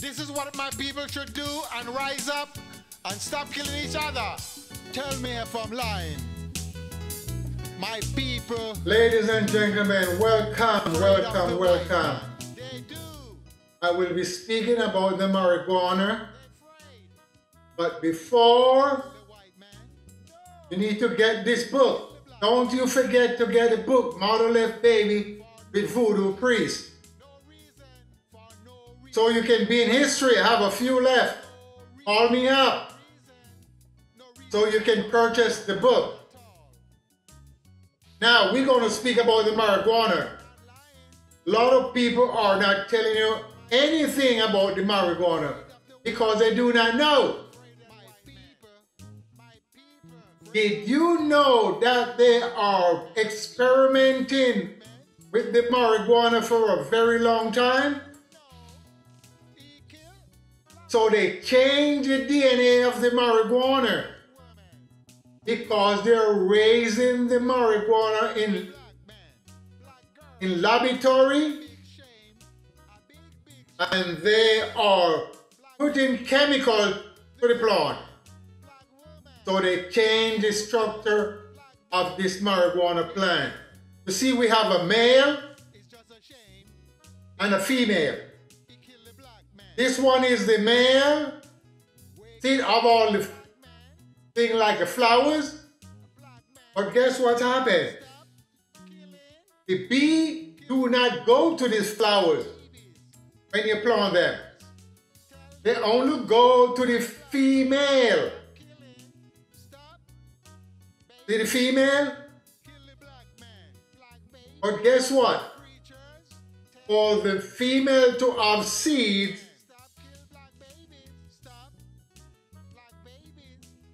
This is what my people should do and rise up and stop killing each other. Tell me if I'm lying. My people. Ladies and gentlemen, welcome, welcome, welcome. I will be speaking about the marijuana. But before, you need to get this book. Don't you forget to get the book, Mother Left Baby with Voodoo Priest. So you can be in history, have a few left. Call me up so you can purchase the book. Now, we're going to speak about the marijuana. A lot of people are not telling you anything about the marijuana because they do not know. Did you know that they are experimenting with the marijuana for a very long time? So they change the DNA of the marijuana because they're raising the marijuana in laboratory, and they are putting chemical to the plant. So they change the structure of this marijuana plant. You see, we have a male and a female. This one is the male. See, of all the thing like the flowers. But guess what happened? The bee do not go to these flowers when you plant them. They only go to the female. See the female? But guess what? For the female to have seeds,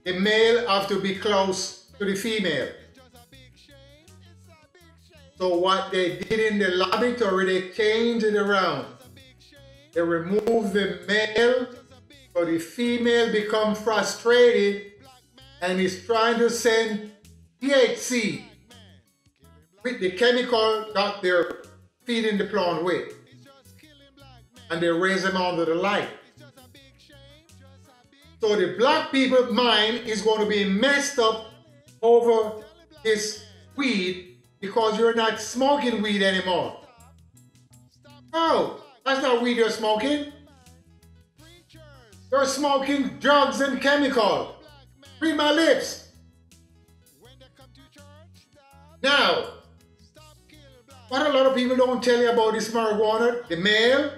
the male have to be close to the female. So what they did in the laboratory, they changed it around. They removed the male, so the female become frustrated and is trying to send THC with the chemical that they're feeding the plant with. And they raise them under the light. So the black people's mind is going to be messed up over this weed because you're not smoking weed anymore. Oh, that's not weed you're smoking. You're smoking drugs and chemical. Read my lips. Now, what a lot of people don't tell you about this marijuana, the male.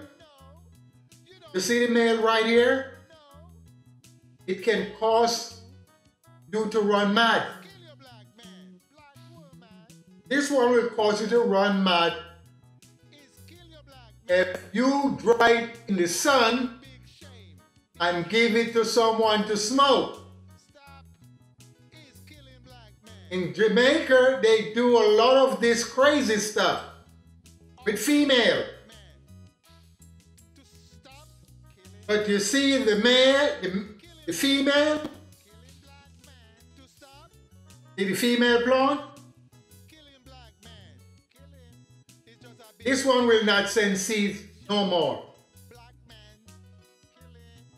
You see the male right here? It can cause you to run mad. This one will cause you to run mad if you dry it in the sun and give it to someone to smoke. In Jamaica, they do a lot of this crazy stuff with female. But you see the male, the female, see the female plant? This one will not send seeds no more.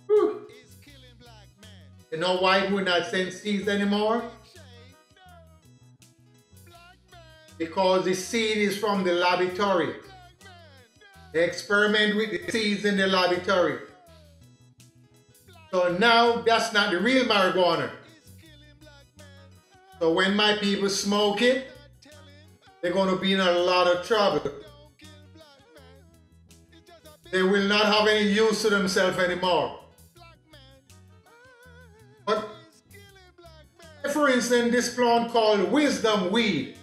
Whew. You know why it will not send seeds anymore? Because the seed is from the laboratory. They experiment with the seeds in the laboratory. So now that's not the real marijuana. So when my people smoke it, they're going to be in a lot of trouble. They will not have any use to themselves anymore. But for instance, this plant called wisdom weed.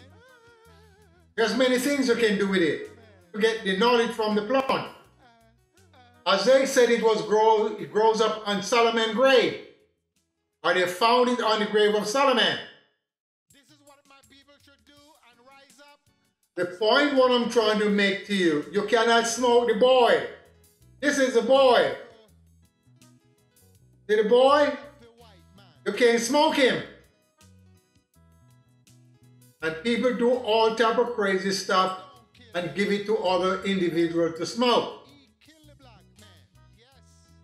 There's many things you can do with it to get the knowledge from the plant. As they said, it grows up on Solomon's grave. Or they found it on the grave of Solomon. This is what my people should do and rise up. The point what I'm trying to make to you, you cannot smoke the boy. This is the boy. See the boy? You can't smoke him. And people do all type of crazy stuff and give it to other individuals to smoke.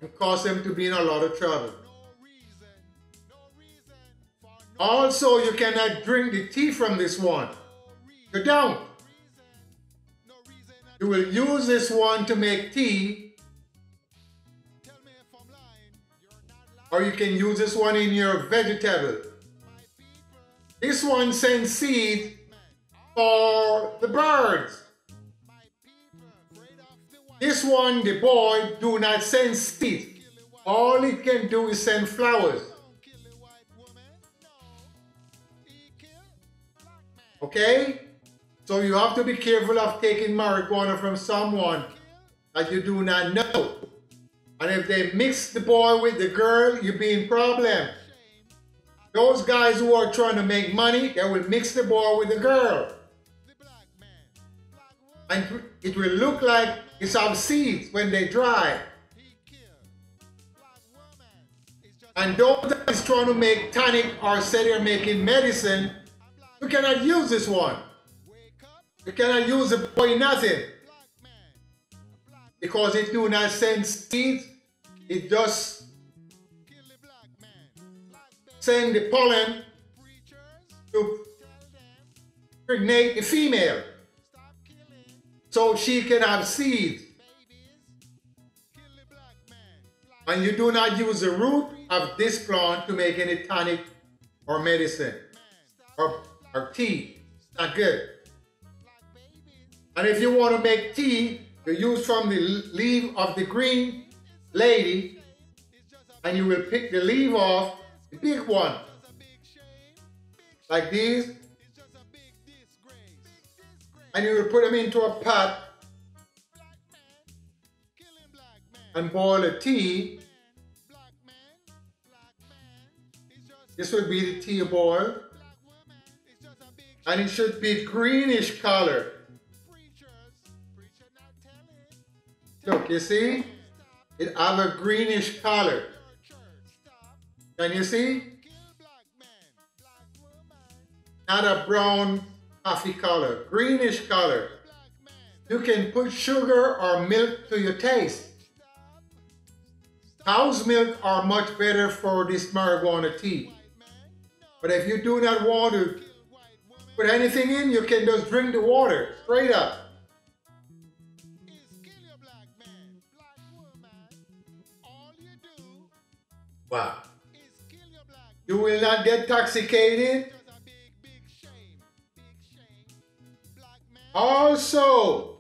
and cause them to be in a lot of trouble. Also, you cannot drink the tea from this one. You don't. You will use this one to make tea, or you can use this one in your vegetable. This one sends seed for the birds. This one, the boy, do not send seed. All it can do is send flowers. Okay? So you have to be careful of taking marijuana from someone that you do not know. And if they mix the boy with the girl, you'll be in problem. Those guys who are trying to make money, they will mix the boy with the girl. And it will look like it's have seeds when they dry. And those that is trying to make tonic or say they're making medicine, you cannot use this one. You cannot use the boy nothing. Because it do not send seeds, it just send the pollen to impregnate the female so she can have seeds. And you do not use the root of this plant to make any tonic or medicine or tea. It's not good. And if you want to make tea, you use from the leaf of the green lady, and you will pick the leaf off, the big one, like these, and you will put them into a pot and boil a tea. This would be the tea boil, and it should be greenish color. Look, you see? It has a greenish color. Can you see? Not a brown coffee color, greenish color. You can put sugar or milk to your taste. Cow's milk are much better for this marijuana tea. But if you do not want to put anything in, you can just drink the water straight up. Wow. You will not get intoxicated. Also,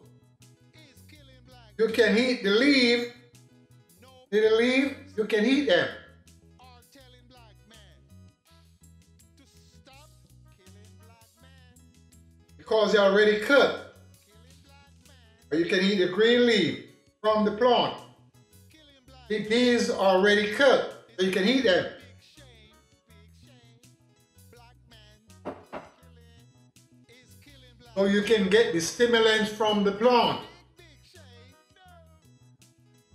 you can heat the leaf. See the leaf? You can heat them. Because they're already cooked. Or you can eat the green leaf from the plant. These are already cooked. So you can eat them. So you can get the stimulants from the plant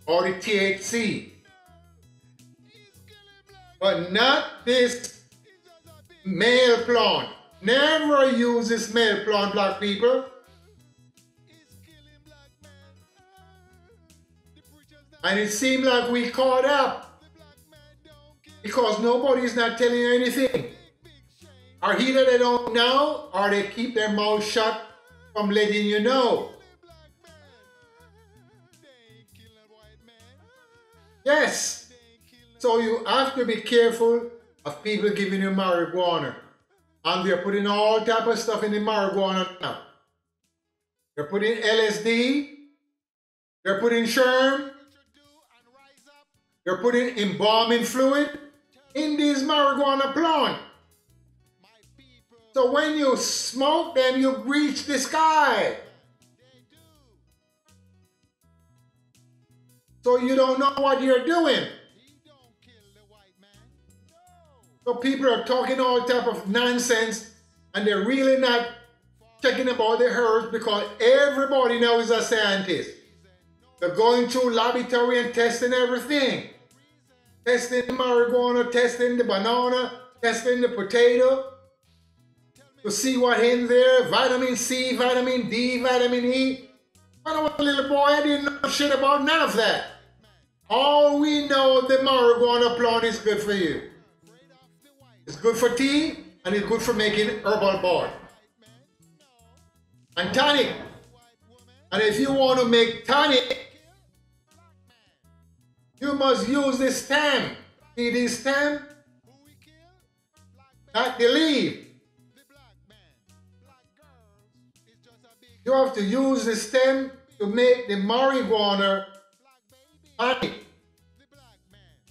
or the THC. But not this male plant. Never use this male plant, black people. And it seems like we caught up. Because nobody is not telling you anything. Or either they don't know, or they keep their mouth shut from letting you know. Yes. So you have to be careful of people giving you marijuana. And they're putting all type of stuff in the marijuana now. They're putting LSD. They're putting sherm. They're putting embalming fluid in these marijuana plant. So when you smoke them, you reach the sky. So you don't know what you're doing. So people are talking all type of nonsense, and they're really not checking about the herbs, because everybody now is a scientist. They're going through laboratory and testing everything. Testing the marijuana, testing the banana, testing the potato, to see what in there, vitamin C, vitamin D, vitamin E. When I was a little boy, I didn't know shit about none of that. All we know the marijuana plant is good for you? It's good for tea and it's good for making herbal bath and tonic. And if you want to make tonic, you must use the stem. See the stem? Not the leaf. You have to use the stem to make the marijuana tonic.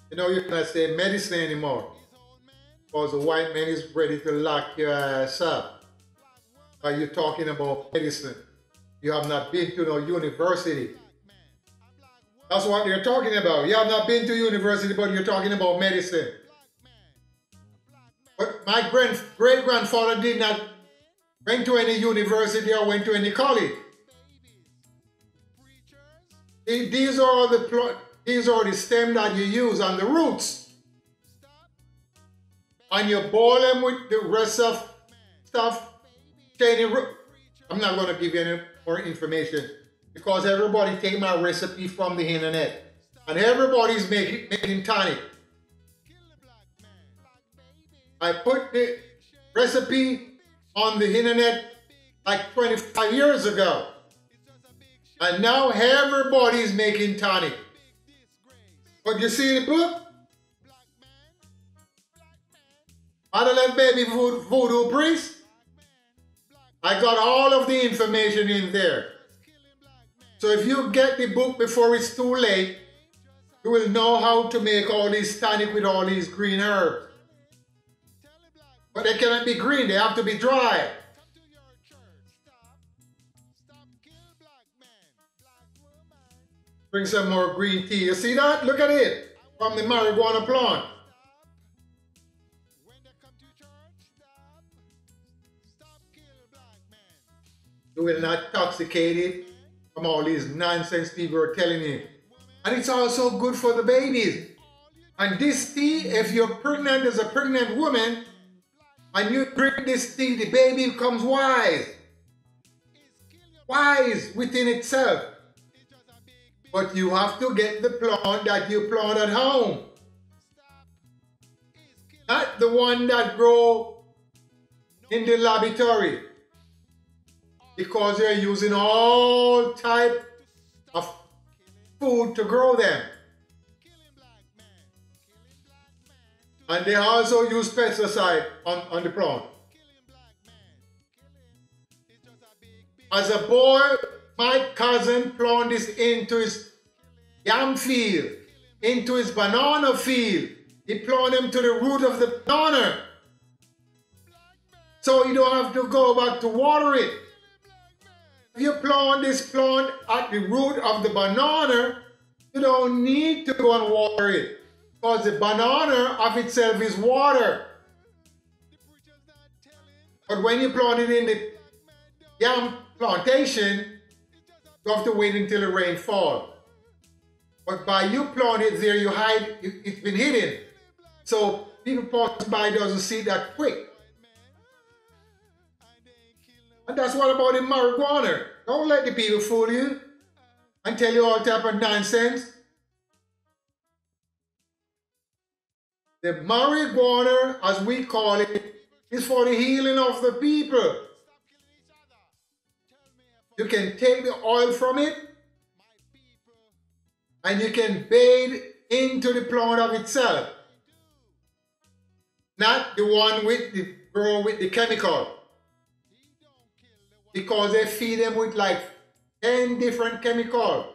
You know, you cannot say medicine anymore because the white man is ready to lock your ass up. Are you talking about medicine? You have not been to no university. That's what they're talking about. You have not been to university, but you're talking about medicine. But my great-grandfather did not went to any university or went to any college. These are the stem that you use and the roots. And you boil them with the rest of stuff. I'm not going to give you any more information because everybody take my recipe from the internet. And everybody's making tonic. I put the recipe on the internet like 25 years ago. And now everybody's making tonic. But you see the book? Adelaide Baby Voodoo Priest? I got all of the information in there. So if you get the book before it's too late, you will know how to make all these tonic with all these green herbs. But they cannot be green, they have to be dry. Bring some more green tea. You see that? Look at it. From the marijuana plant. You will not intoxicate it from all these nonsense people are telling you. And it's also good for the babies. And this tea, if you're pregnant as a pregnant woman, and you drink this tea, the baby becomes wise. Wise within itself. But you have to get the plant that you plant at home. Not the one that grow in the laboratory. Because they're using all type of food to grow them. And they also use pesticide on the plant. As a boy, my cousin planted this into his yam field, into his banana field. He planted them to the root of the banana. So you don't have to go back to water it. If you plant this plant at the root of the banana, you don't need to go and water it. Because the banana of itself is water. But when you plant it in the yam plantation, you have to wait until the rain falls. But by you plant it there, you hide, it's been hidden. So people pass by doesn't see that quick. And that's what about the marijuana. Don't let the people fool you and tell you all type of nonsense. The marijuana, as we call it, is for the healing of the people. You can take the oil from it and you can bathe into the plant of itself. Not the one with the grow with the chemical. Because they feed them with like 10 different chemicals.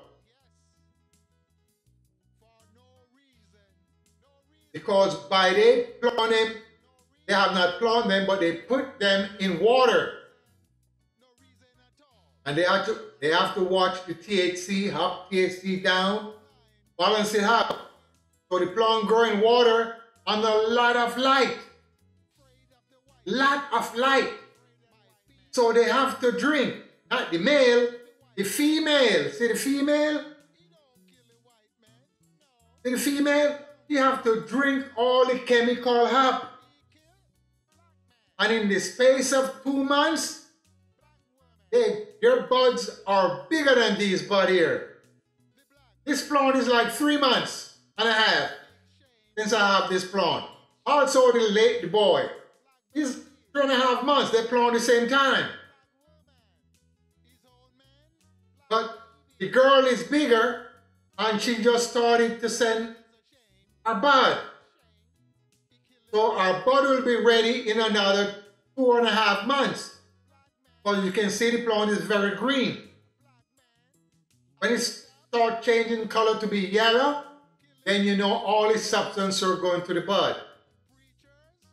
Because by they plant them, they have not planted them, but they put them in water. And they have to watch the THC, up THC down, balance it out. So the plant grow in water under a lot of light. Lot of light. So they have to drink, not the male, the female. See the female? See the female? You have to drink all the chemical up. And in the space of 2 months, your buds are bigger than these bud here. This plant is like 3 months. and a half since I have this plant. Also the boy. He's 3.5 months. They plant the same time. But the girl is bigger and she just started to send her bud. So our bud will be ready in another 2.5 months. But you can see the plant is very green. When it starts changing color to be yellow, then you know all its substance are going to the bud.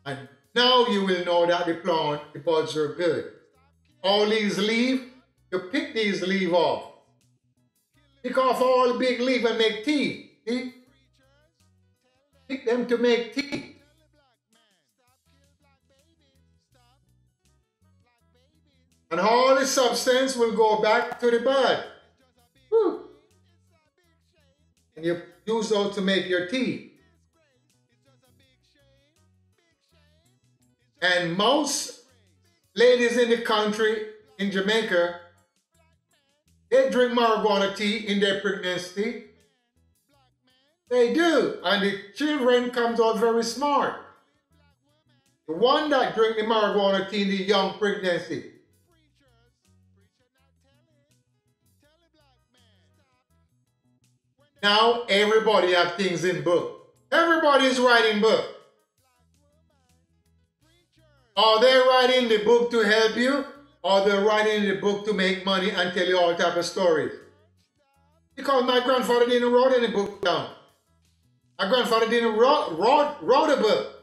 And now you will know that the buds are good. All these leaves, you pick these leaves off. Pick off all the big leaves and make tea. See? Pick them to make tea. And all the substance will go back to the bud. Whew. And you use those to make your tea. And most ladies in the country, in Jamaica, they drink marijuana tea in their pregnancy. They do. And the children comes out very smart. The one that drink the marijuana tea in the young pregnancy. Now everybody have things in book. Everybody is writing book. Are they writing the book to help you? Or they're writing the book to make money and tell you all type of stories? Because my grandfather didn't write any book down. My grandfather didn't wrote a book.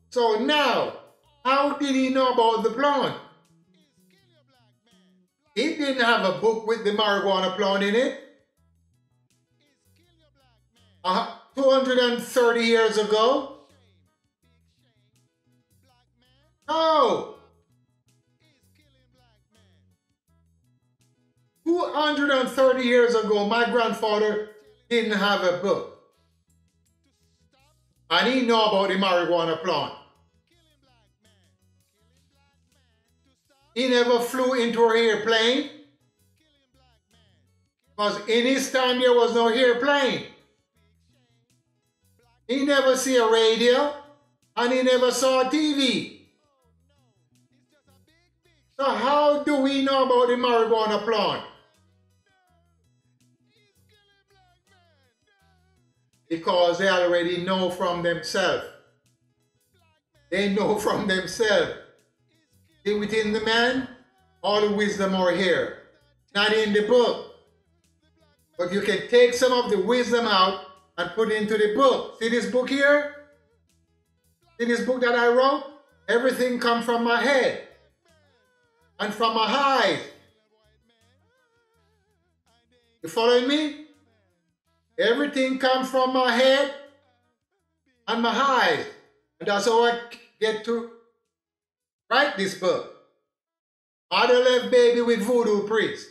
So now, how did he know about the plant? He didn't have a book with the marijuana plant in it. 230 years ago. No. 230 years ago, my grandfather didn't have a book. And he knew about the marijuana plant. He never flew into an airplane. Because in his time there was no airplane. He never see a radio and he never saw TV. So how do we know about the marijuana plant? Because they already know from themselves. They know from themselves. Within the man, all the wisdom are here. Not in the book. But you can take some of the wisdom out and put it into the book. See this book here? See this book that I wrote? Everything comes from my head. And from my eyes. You following me? Everything comes from my head and my eyes. And that's how I get to write this book. Mother left baby with voodoo priest.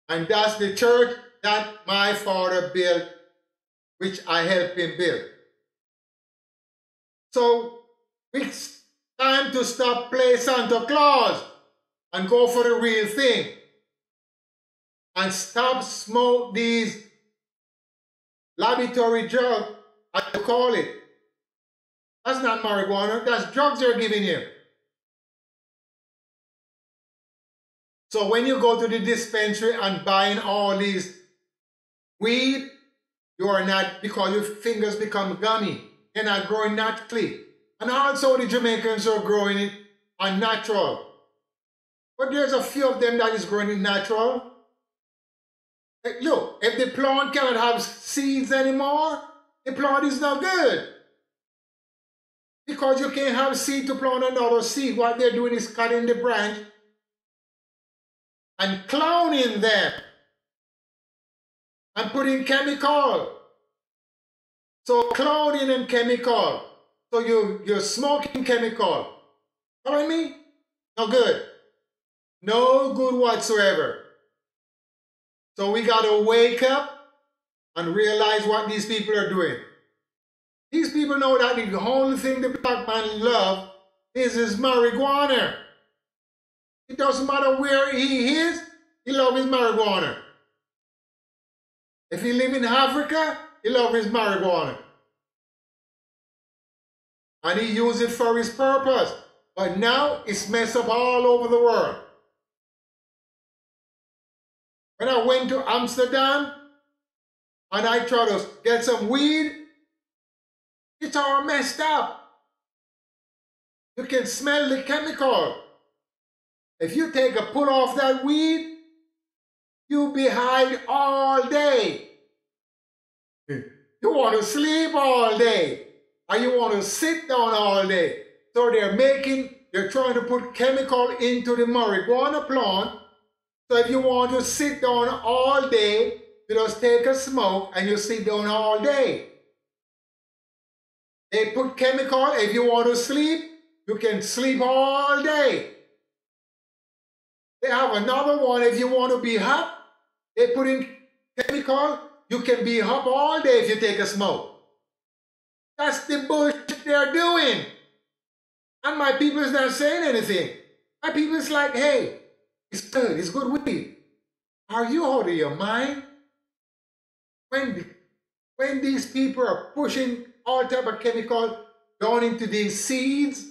And that's the church that my father built, which I helped him build. So it's time to stop playing Santa Claus and go for the real thing. And stop smoke these laboratory drugs, as you call it. That's not marijuana, that's drugs they're giving you. So when you go to the dispensary and buying all these weed, you are not, because your fingers become gummy. They're not growing naturally. And also the Jamaicans are growing it unnatural. But there's a few of them that is growing it natural. Look, if the plant cannot have seeds anymore, the plant is not good. Because you can't have seed to plant another seed. What they're doing is cutting the branch and cloning them and putting chemical. So cloning and chemical. So you're smoking chemical. Follow me? No good. No good whatsoever. So we got to wake up and realize what these people are doing. These people know that the only thing the black man love is his marijuana. It doesn't matter where he is, he loves his marijuana. If he live in Africa, he love his marijuana. And he use it for his purpose. But now it's messed up all over the world. When I went to Amsterdam and I tried to get some weed, it's all messed up. You can smell the chemical. If you take a pull off that weed, you'll be high all day. You want to sleep all day. Or you want to sit down all day. So they're trying to put chemical into the marijuana plant. So if you want to sit down all day, you just take a smoke and you sit down all day. They put chemical, if you want to sleep, you can sleep all day. They have another one, if you want to be hot, they put in chemical, you can be hot all day if you take a smoke. That's the bullshit they're doing. And my people is not saying anything. My people is like, hey, it's good weed. Are you out of your mind? When these people are pushing all type of chemical down into these seeds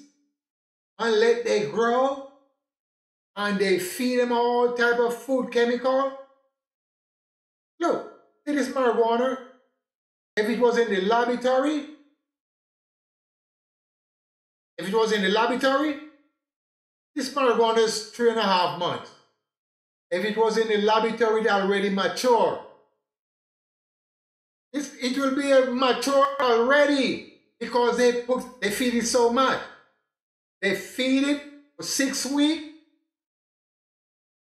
and let they grow and they feed them all type of food chemical. Look, see this marijuana? If it was in the laboratory, this marijuana is 3.5 months. If it was in the laboratory, it already mature. It will be mature already because they feed it so much. They feed it for 6 weeks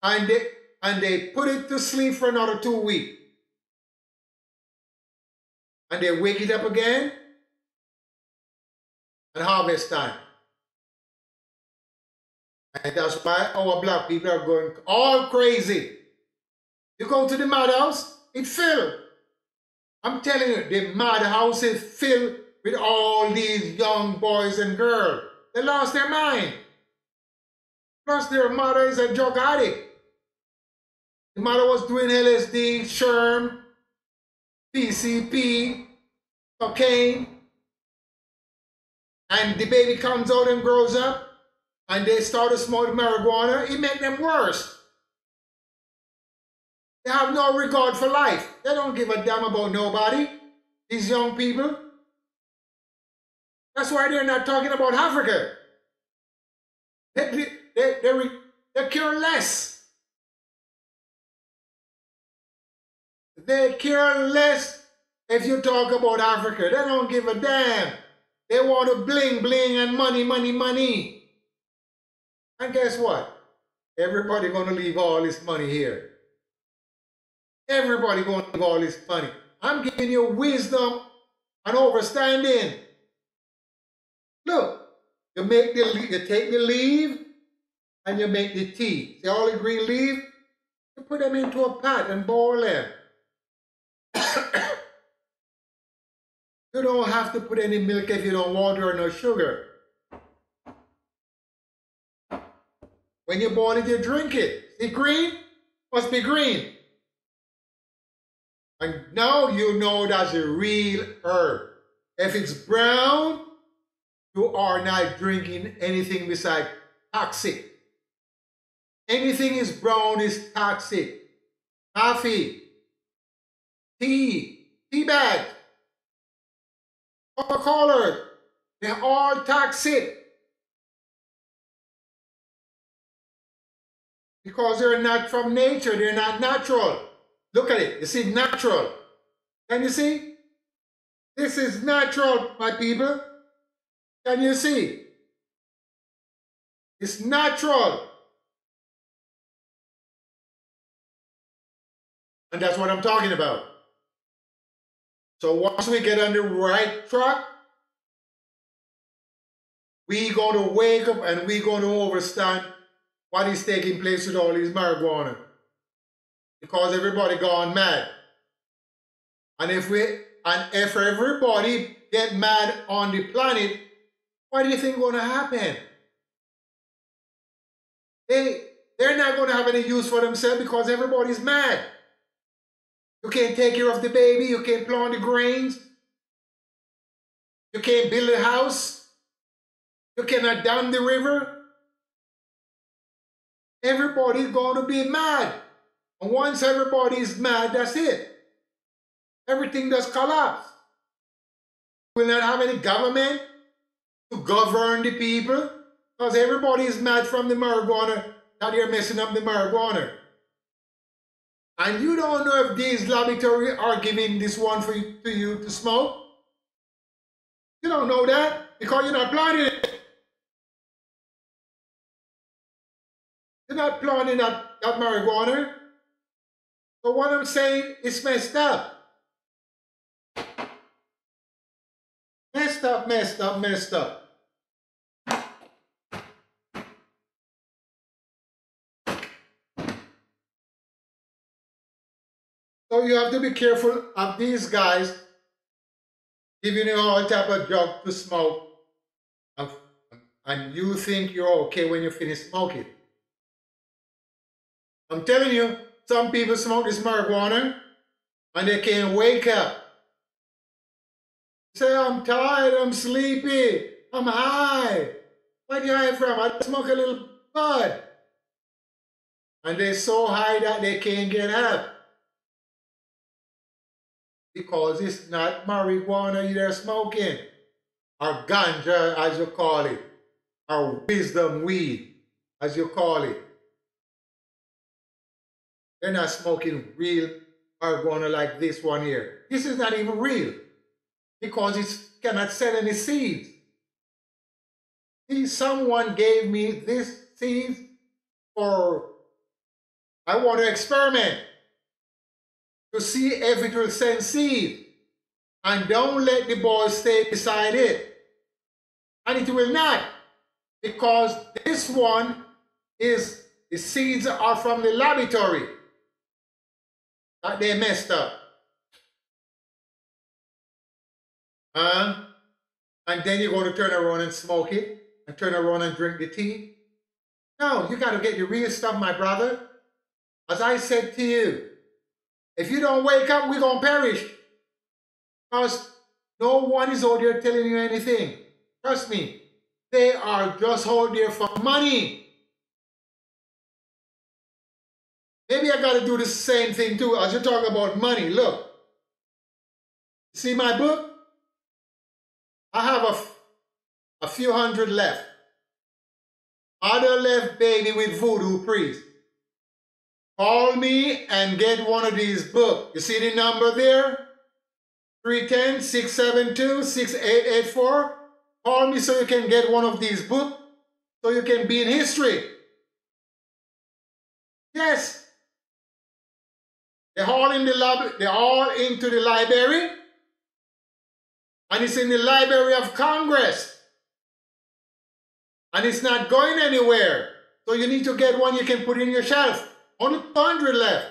and they put it to sleep for another 2 weeks. And they wake it up again and harvest time. And that's why our black people are going all crazy. You go to the madhouse, it filled. I'm telling you, the madhouse is filled with all these young boys and girls. They lost their mind. Plus their mother is a drug addict. The mother was doing LSD, Sherm, PCP, cocaine. And the baby comes out and grows up and they start to smoke marijuana. It makes them worse. They have no regard for life. They don't give a damn about nobody, these young people. That's why they're not talking about Africa. They care less. They care less if you talk about Africa. They don't give a damn. They want to bling, bling and money, money, money. And guess what? Everybody going to leave all this money here. Everybody going to leave all this money. I'm giving you wisdom and understanding. Look, you take the leaf and you make the tea. See all the green leaves? You put them into a pot and boil them. You don't have to put any milk if you don't want or no sugar. When you boil it, you drink it. See green? Must be green. And now you know that's a real herb. If it's brown, you are not drinking anything besides toxic. Anything is brown is toxic. Coffee, tea bag, Coca-Cola, they're all toxic. Because they're not from nature, they're not natural. Look at it, you see, natural. Can you see? This is natural, my people. Can you see? It's natural. And that's what I'm talking about. So once we get on the right track, we're going to wake up and we're going to understand what is taking place with all these marijuana. Because everybody gone mad. And if everybody get mad on the planet, what do you think going to happen? They're not going to have any use for themselves because everybody's mad. You can't take care of the baby. You can't plant the grains. You can't build a house. You cannot dam the river. Everybody's going to be mad. And once everybody is mad, that's it. Everything does collapse. We'll not have any government to govern the people because everybody is mad from the marijuana that they're messing up the marijuana. And you don't know if these laboratories are giving this one to you to smoke. You don't know that because you're not planting it. You're not planting that marijuana. So what I'm saying is messed up. Messed up, messed up, messed up. So you have to be careful of these guys giving you all type of drug to smoke, and you think you're okay when you finish smoking. I'm telling you, some people smoke this marijuana and they can't wake up. Say, I'm tired, I'm sleepy, I'm high. Where are you high from? I smoke a little bud. And they're so high that they can't get up. Because it's not marijuana they're smoking, or ganja as you call it, or wisdom weed as you call it. They're not smoking real marijuana like this one here. This is not even real because it cannot sell any seeds. See, someone gave me this seeds for, I want to experiment to see if it will send seed. And don't let the ball stay beside it. And it will not, because this one is, the seeds are from the laboratory that they messed up. And then you're going to turn around and smoke it, and turn around and drink the tea. No, you got to get the real stuff, my brother. As I said to you, if you don't wake up, we're going to perish. Because no one is out there telling you anything. Trust me. They are just out there for money. Maybe I got to do the same thing too as you talk about money. Look. See my book? I have a few hundred left. Other left, baby, with voodoo priest. Call me and get one of these books. You see the number there? 310-672-6884. Call me so you can get one of these books, so you can be in history. Yes. They're all in the lab. They're all into the library. And it's in the Library of Congress. And it's not going anywhere. So you need to get one you can put in your shelf. Only 200 left.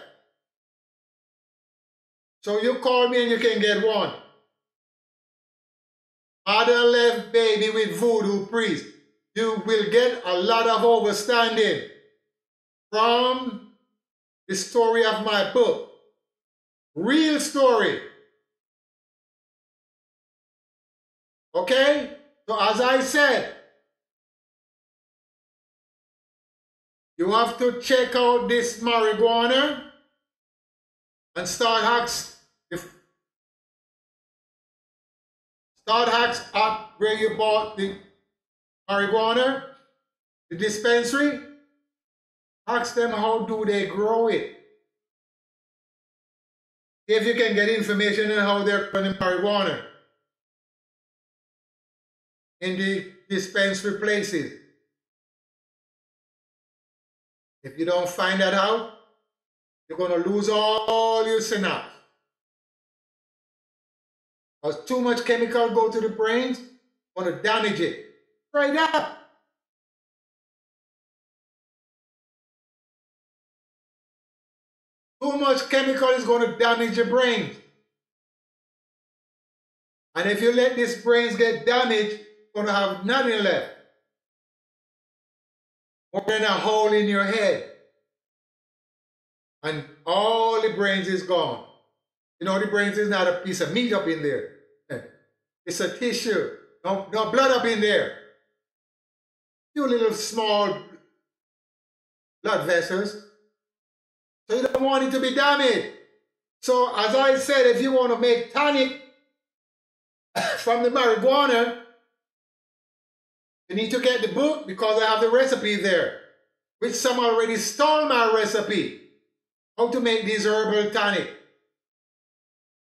So you call me and you can get one. Other left, baby, with voodoo priest. You will get a lot of understanding from the story of my book. Real story. Okay? So as I said, you have to check out this marijuana and start hacks at where you bought the marijuana, the dispensary. Ask them how do they grow it. If you can get information on how they're growing marijuana in the dispensary places. If you don't find that out, you're going to lose all your synapse. Because too much chemical go to the brains, going to damage it. Straight up. Too much chemical is going to damage your brains. And if you let these brains get damaged, you're going to have nothing left. More than a hole in your head. And all the brains is gone. You know, the brains is not a piece of meat up in there. It's a tissue. No blood up in there. Few little small blood vessels. So you don't want it to be damaged. So as I said, if you want to make tonic from the marijuana, you need to get the book because I have the recipe there, which some already stole my recipe. How to make this herbal tonic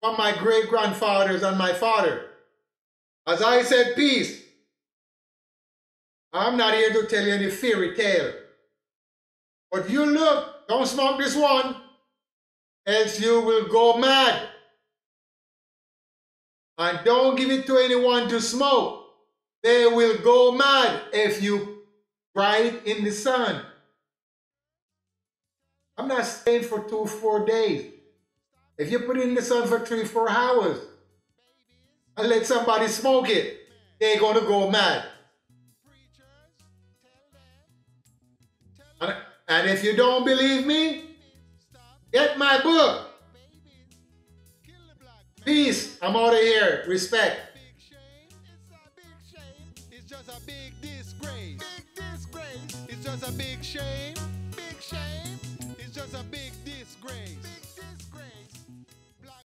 from my great-grandfathers and my father. As I said, peace. I'm not here to tell you any fairy tale. But you look, don't smoke this one, else you will go mad. And don't give it to anyone to smoke. They will go mad if you dry it in the sun. I'm not staying for 2-4 days. If you put it in the sun for 3-4 hours and let somebody smoke it, they're going to go mad. And if you don't believe me, get my book. Peace. I'm out of here. Respect. It's just a big disgrace. Big disgrace. It's just a big shame.